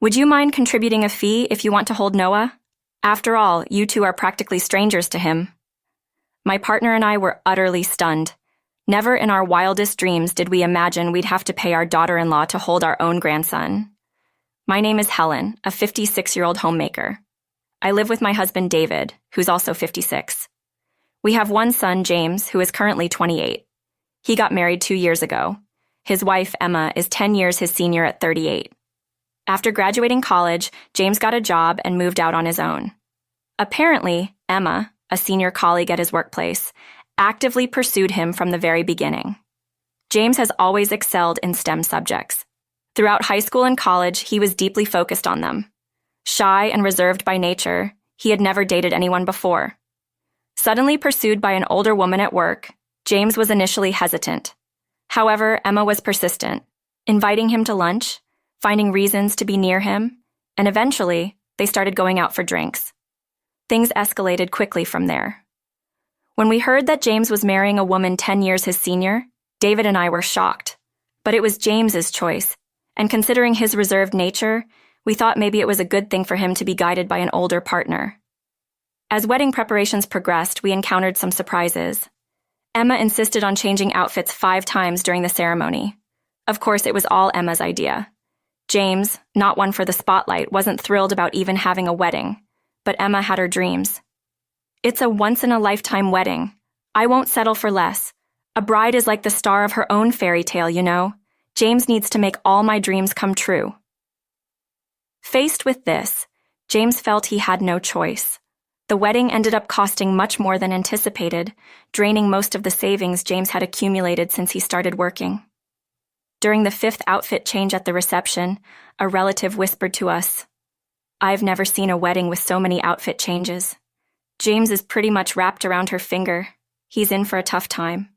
Would you mind contributing a fee if you want to hold Noah? After all, you two are practically strangers to him. My partner and I were utterly stunned. Never in our wildest dreams did we imagine we'd have to pay our daughter-in-law to hold our own grandson. My name is Helen, a 56-year-old homemaker. I live with my husband David, who's also 56. We have one son, James, who is currently 28. He got married 2 years ago. His wife, Emma, is 10 years his senior at 38. After graduating college, James got a job and moved out on his own. Apparently, Emma, a senior colleague at his workplace, actively pursued him from the very beginning. James has always excelled in STEM subjects. Throughout high school and college, he was deeply focused on them. Shy and reserved by nature, he had never dated anyone before. Suddenly pursued by an older woman at work, James was initially hesitant. However, Emma was persistent, inviting him to lunch, finding reasons to be near him, and eventually, they started going out for drinks. Things escalated quickly from there. When we heard that James was marrying a woman 10 years his senior, David and I were shocked. But it was James's choice, and considering his reserved nature, we thought maybe it was a good thing for him to be guided by an older partner. As wedding preparations progressed, we encountered some surprises. Emma insisted on changing outfits 5 times during the ceremony. Of course, it was all Emma's idea. James, not one for the spotlight, wasn't thrilled about even having a wedding, but Emma had her dreams. It's a once-in-a-lifetime wedding. I won't settle for less. A bride is like the star of her own fairy tale, you know. James needs to make all my dreams come true. Faced with this, James felt he had no choice. The wedding ended up costing much more than anticipated, draining most of the savings James had accumulated since he started working. During the 5th outfit change at the reception, a relative whispered to us, "I've never seen a wedding with so many outfit changes. James is pretty much wrapped around her finger. He's in for a tough time."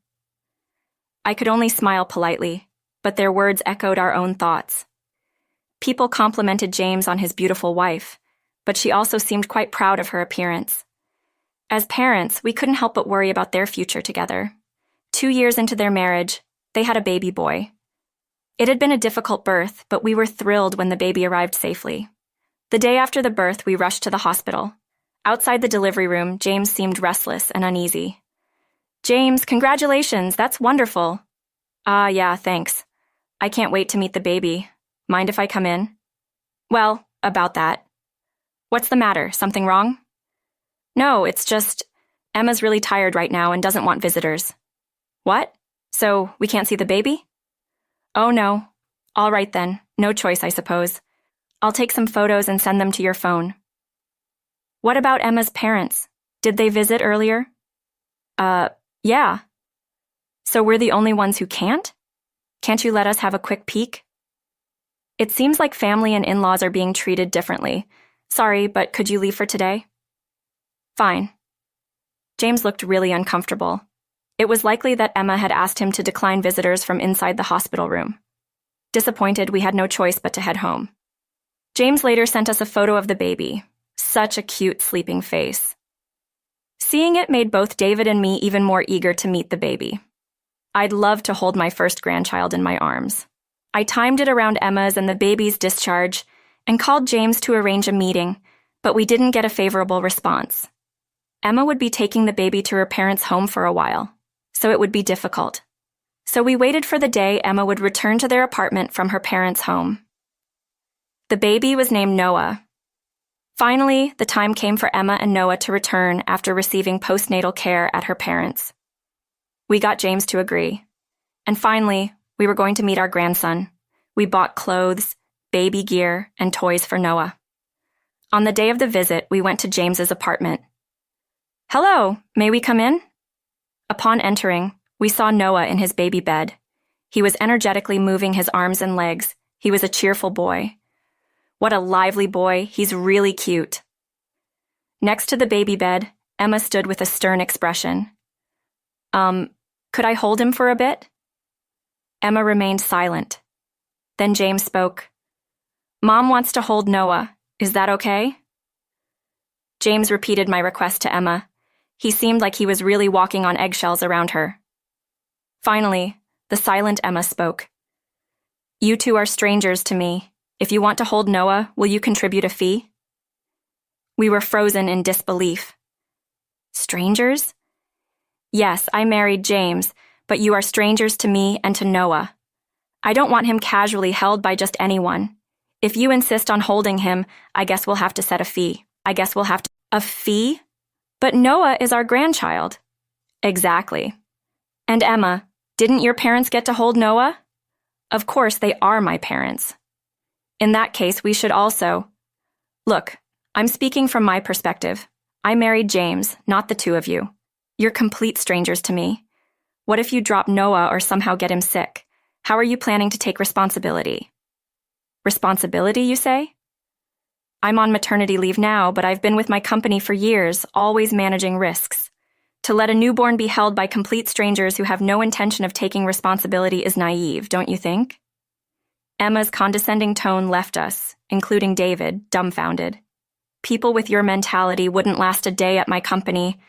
I could only smile politely, but their words echoed our own thoughts. People complimented James on his beautiful wife, but she also seemed quite proud of her appearance. As parents, we couldn't help but worry about their future together. 2 years into their marriage, they had a baby boy. It had been a difficult birth, but we were thrilled when the baby arrived safely. The day after the birth, we rushed to the hospital. Outside the delivery room, James seemed restless and uneasy. "James, congratulations, that's wonderful." Yeah, thanks. I can't wait to meet the baby. Mind if I come in?" "Well, about that." "What's the matter? Something wrong?" "No, it's just, Emma's really tired right now and doesn't want visitors." "What? So we can't see the baby?" "Oh no. All right then, no choice, I suppose. I'll take some photos and send them to your phone." "What about Emma's parents? Did they visit earlier?" Yeah." "So we're the only ones who can't? Can't you let us have a quick peek?" "It seems like family and in-laws are being treated differently. Sorry, but could you leave for today?" "Fine." James looked really uncomfortable. It was likely that Emma had asked him to decline visitors from inside the hospital room. Disappointed, we had no choice but to head home. James later sent us a photo of the baby. Such a cute sleeping face. Seeing it made both David and me even more eager to meet the baby. I'd love to hold my first grandchild in my arms. I timed it around Emma's and the baby's discharge and called James to arrange a meeting, but we didn't get a favorable response. Emma would be taking the baby to her parents' home for a while, so it would be difficult. So we waited for the day Emma would return to their apartment from her parents' home. The baby was named Noah. Finally, the time came for Emma and Noah to return after receiving postnatal care at her parents'. We got James to agree. And finally, we were going to meet our grandson. We bought clothes, baby gear, and toys for Noah. On the day of the visit, we went to James's apartment. "Hello, may we come in?" Upon entering, we saw Noah in his baby bed. He was energetically moving his arms and legs. He was a cheerful boy. What a lively boy, he's really cute. Next to the baby bed, Emma stood with a stern expression. Could I hold him for a bit?" Emma remained silent. Then James spoke. "Mom wants to hold Noah. Is that okay?" James repeated my request to Emma. He seemed like he was really walking on eggshells around her. Finally, the silent Emma spoke. "You two are strangers to me. If you want to hold Noah, will you contribute a fee? We were frozen in disbelief. Strangers? Yes, I married James, but you are strangers to me and to Noah. I don't want him casually held by just anyone. If you insist on holding him, I guess we'll have to set a fee. A fee? But Noah is our grandchild. Exactly. And Emma, didn't your parents get to hold Noah? Of course, they are my parents. In that case, we should also... Look, I'm speaking from my perspective. I married James, not the two of you. You're complete strangers to me. What if you drop Noah or somehow get him sick? How are you planning to take responsibility? Responsibility, you say? I'm on maternity leave now, but I've been with my company for years, always managing risks. To let a newborn be held by complete strangers who have no intention of taking responsibility is naive, don't you think? Emma's condescending tone left us, including David, dumbfounded. People with your mentality wouldn't last a day at my company.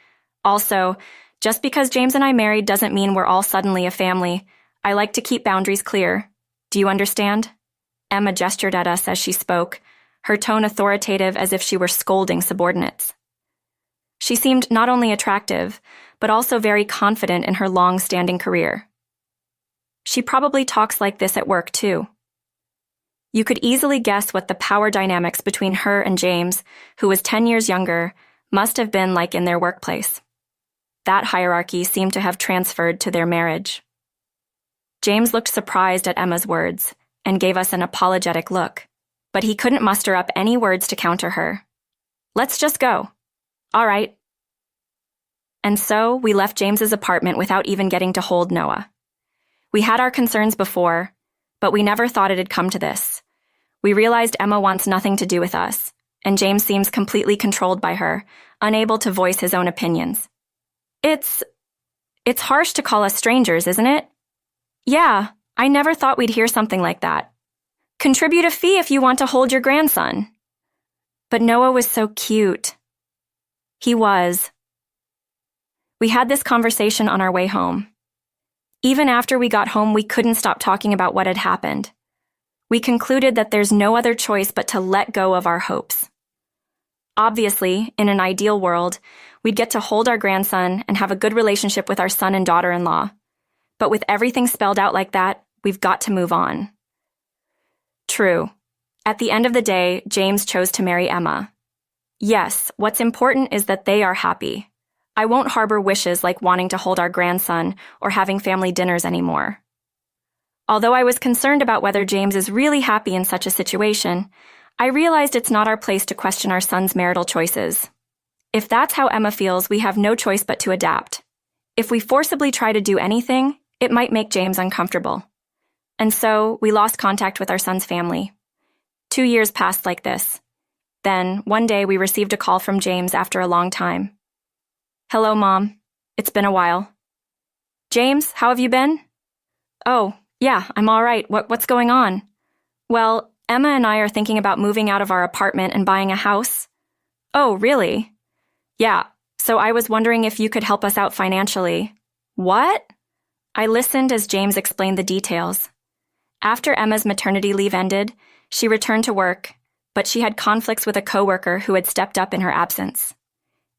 Also, just because James and I married doesn't mean we're all suddenly a family. I like to keep boundaries clear. Do you understand? Emma gestured at us as she spoke, her tone authoritative as if she were scolding subordinates. She seemed not only attractive, but also very confident in her long-standing career. She probably talks like this at work, too. You could easily guess what the power dynamics between her and James, who was 10 years younger, must have been like in their workplace. That hierarchy seemed to have transferred to their marriage. James looked surprised at Emma's words and gave us an apologetic look, but he couldn't muster up any words to counter her. Let's just go. All right. And so we left James's apartment without even getting to hold Noah. We had our concerns before, but we never thought it had come to this. We realized Emma wants nothing to do with us, and James seems completely controlled by her, unable to voice his own opinions. It's harsh to call us strangers, isn't it? Yeah, I never thought we'd hear something like that. Contribute a fee if you want to hold your grandson. But Noah was so cute. He was. We had this conversation on our way home. Even after we got home, we couldn't stop talking about what had happened. We concluded that there's no other choice but to let go of our hopes. Obviously, in an ideal world, we'd get to hold our grandson and have a good relationship with our son and daughter-in-law. But with everything spelled out like that, we've got to move on. True. At the end of the day, James chose to marry Emma. Yes, what's important is that they are happy. I won't harbor wishes like wanting to hold our grandson or having family dinners anymore. Although I was concerned about whether James is really happy in such a situation, I realized it's not our place to question our son's marital choices. If that's how Emma feels, we have no choice but to adapt. If we forcibly try to do anything, it might make James uncomfortable. And so, we lost contact with our son's family. 2 years passed like this. Then, one day, we received a call from James after a long time. Hello, Mom. It's been a while. James, how have you been? Oh, yeah, I'm all right. What's going on? Well, Emma and I are thinking about moving out of our apartment and buying a house. Oh, really? Yeah, so I was wondering if you could help us out financially. What? I listened as James explained the details. After Emma's maternity leave ended, she returned to work, but she had conflicts with a coworker who had stepped up in her absence.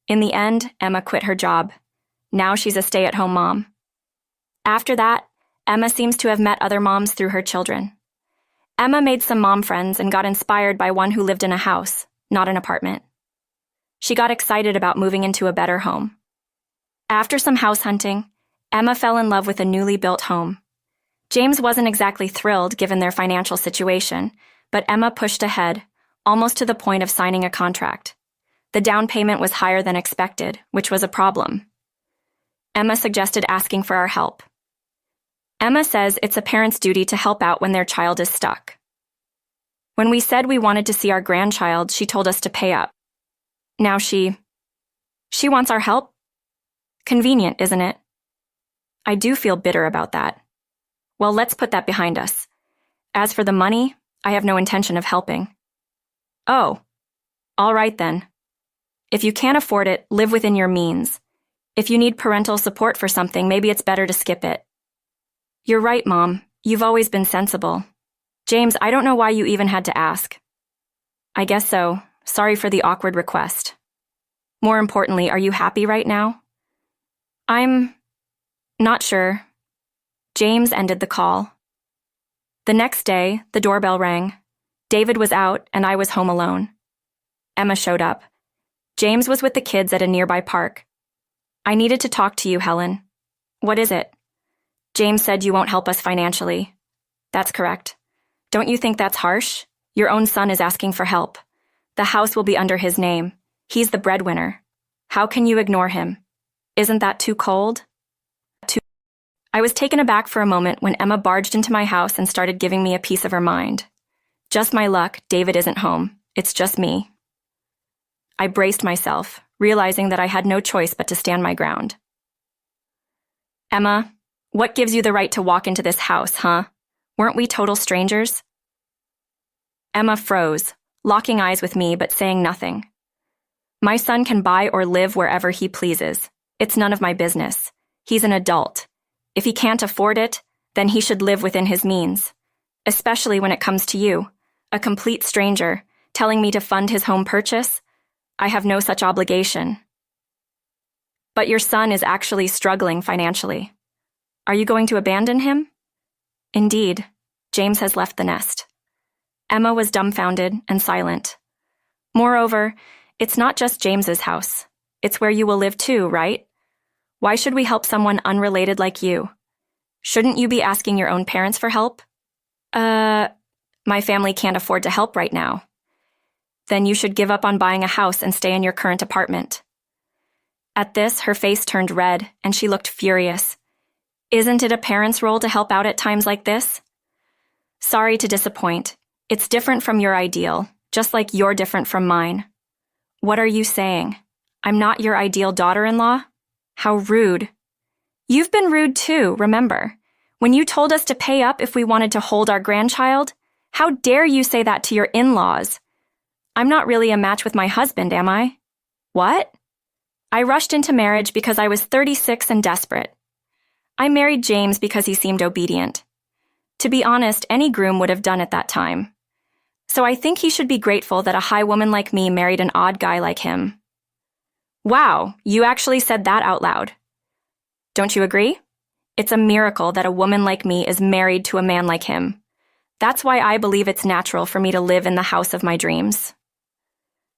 In the end, Emma quit her job. Now she's a stay-at-home mom. After that, Emma seems to have met other moms through her children. Emma made some mom friends and got inspired by one who lived in a house, not an apartment. She got excited about moving into a better home. After some house hunting, Emma fell in love with a newly built home. James wasn't exactly thrilled given their financial situation, but Emma pushed ahead, almost to the point of signing a contract. The down payment was higher than expected, which was a problem. Emma suggested asking for our help. Emma says it's a parent's duty to help out when their child is stuck. When we said we wanted to see our grandchild, she told us to pay up. Now she wants our help? Convenient, isn't it? I do feel bitter about that. Well, let's put that behind us. As for the money, I have no intention of helping. Oh, all right then. If you can't afford it, live within your means. If you need parental support for something, maybe it's better to skip it. You're right, Mom. You've always been sensible. James, I don't know why you even had to ask. I guess so. Sorry for the awkward request. More importantly, are you happy right now? I'm not sure. James ended the call. The next day, the doorbell rang. David was out, and I was home alone. Emma showed up. James was with the kids at a nearby park. I needed to talk to you, Helen. What is it? James said you won't help us financially. That's correct. Don't you think that's harsh? Your own son is asking for help. The house will be under his name. He's the breadwinner. How can you ignore him? Isn't that too cold? I was taken aback for a moment when Emma barged into my house and started giving me a piece of her mind. Just my luck, David isn't home. It's just me. I braced myself, realizing that I had no choice but to stand my ground. Emma, what gives you the right to walk into this house, huh? Weren't we total strangers? Emma froze, locking eyes with me but saying nothing. My son can buy or live wherever he pleases. It's none of my business. He's an adult. If he can't afford it, then he should live within his means. Especially when it comes to you, a complete stranger, telling me to fund his home purchase. I have no such obligation. But your son is actually struggling financially. Are you going to abandon him? Indeed, James has left the nest. Emma was dumbfounded and silent. Moreover, it's not just James's house. It's where you will live too, right? Why should we help someone unrelated like you? Shouldn't you be asking your own parents for help? My family can't afford to help right now. Then you should give up on buying a house and stay in your current apartment. At this, her face turned red, and she looked furious. Isn't it a parent's role to help out at times like this? Sorry to disappoint. It's different from your ideal, just like you're different from mine. What are you saying? I'm not your ideal daughter-in-law? How rude. You've been rude too, remember. When you told us to pay up if we wanted to hold our grandchild, how dare you say that to your in-laws? I'm not really a match with my husband, am I? What? I rushed into marriage because I was 36 and desperate. I married James because he seemed obedient. To be honest, any groom would have done at that time. So I think he should be grateful that a high woman like me married an odd guy like him. Wow, you actually said that out loud. Don't you agree? It's a miracle that a woman like me is married to a man like him. That's why I believe it's natural for me to live in the house of my dreams.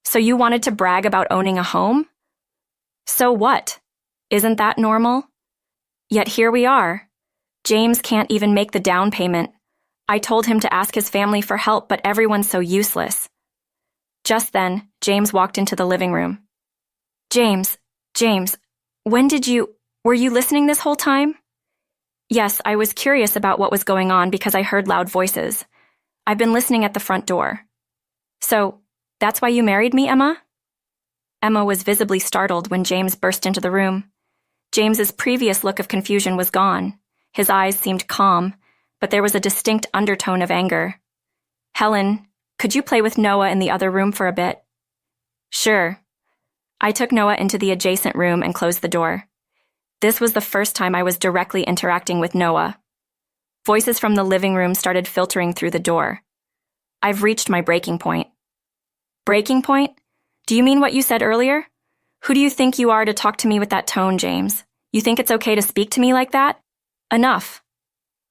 So you wanted to brag about owning a home? So what? Isn't that normal? Yet here we are. James can't even make the down payment. I told him to ask his family for help, but everyone's so useless. Just then, James walked into the living room. James, were you listening this whole time? Yes, I was curious about what was going on because I heard loud voices. I've been listening at the front door. So, that's why you married me, Emma? Emma was visibly startled when James burst into the room. James's previous look of confusion was gone. His eyes seemed calm, but there was a distinct undertone of anger. Helen, could you play with Noah in the other room for a bit? Sure. I took Noah into the adjacent room and closed the door. This was the first time I was directly interacting with Noah. Voices from the living room started filtering through the door. I've reached my breaking point. Breaking point? Do you mean what you said earlier? Who do you think you are to talk to me with that tone, James? You think it's okay to speak to me like that? Enough.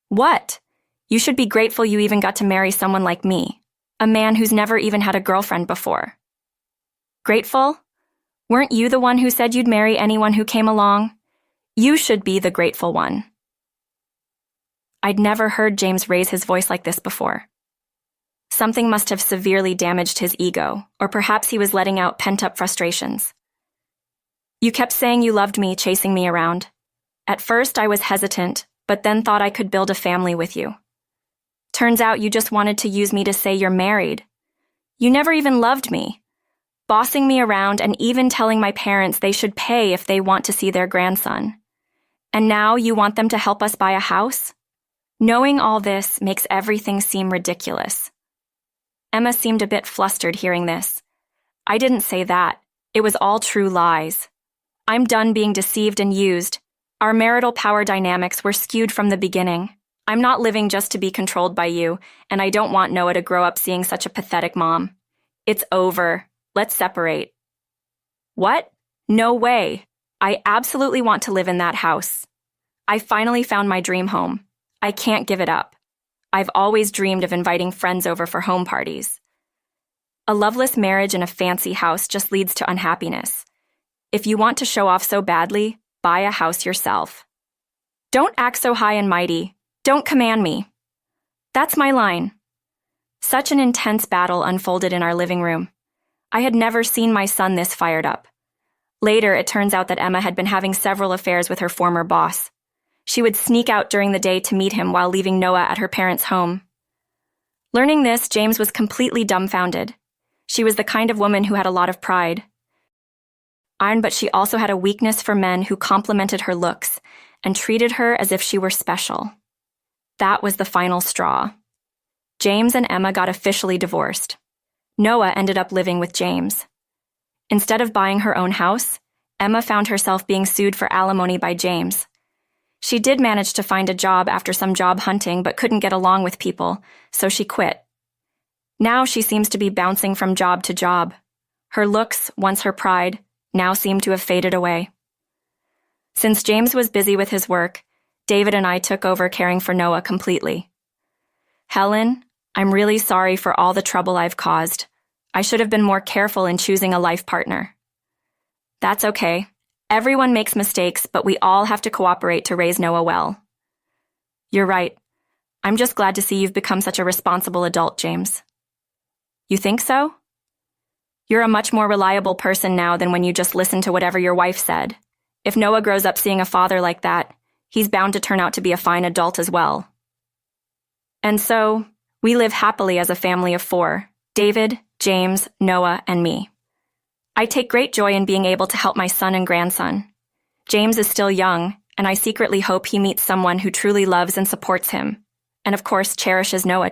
What? You should be grateful you even got to marry someone like me, a man who's never even had a girlfriend before. Grateful? Weren't you the one who said you'd marry anyone who came along? You should be the grateful one. I'd never heard James raise his voice like this before. Something must have severely damaged his ego, or perhaps he was letting out pent-up frustrations. You kept saying you loved me, chasing me around. At first, I was hesitant, but then thought I could build a family with you. Turns out you just wanted to use me to say you're married. You never even loved me, bossing me around and even telling my parents they should pay if they want to see their grandson. And now you want them to help us buy a house? Knowing all this makes everything seem ridiculous. Emma seemed a bit flustered hearing this. I didn't say that. It was all true lies. I'm done being deceived and used. Our marital power dynamics were skewed from the beginning. I'm not living just to be controlled by you, and I don't want Noah to grow up seeing such a pathetic mom. It's over. Let's separate. What? No way. I absolutely want to live in that house. I finally found my dream home. I can't give it up. I've always dreamed of inviting friends over for home parties. A loveless marriage in a fancy house just leads to unhappiness. If you want to show off so badly, buy a house yourself. Don't act so high and mighty. Don't command me. That's my line. Such an intense battle unfolded in our living room. I had never seen my son this fired up. Later, it turns out that Emma had been having several affairs with her former boss. She would sneak out during the day to meet him while leaving Noah at her parents' home. Learning this, James was completely dumbfounded. She was the kind of woman who had a lot of pride. But she also had a weakness for men who complimented her looks and treated her as if she were special. That was the final straw. James and Emma got officially divorced. Noah ended up living with James. Instead of buying her own house, Emma found herself being sued for alimony by James. She did manage to find a job after some job hunting but couldn't get along with people, so she quit. Now she seems to be bouncing from job to job. Her looks, once her pride, now seem to have faded away. Since James was busy with his work, David and I took over caring for Noah completely. Helen, I'm really sorry for all the trouble I've caused. I should have been more careful in choosing a life partner. That's okay. Everyone makes mistakes, but we all have to cooperate to raise Noah well. You're right. I'm just glad to see you've become such a responsible adult, James. You think so? You're a much more reliable person now than when you just listened to whatever your wife said. If Noah grows up seeing a father like that, he's bound to turn out to be a fine adult as well. And so, we live happily as a family of 4, David, James, Noah, and me. I take great joy in being able to help my son and grandson. James is still young, and I secretly hope he meets someone who truly loves and supports him, and of course cherishes Noah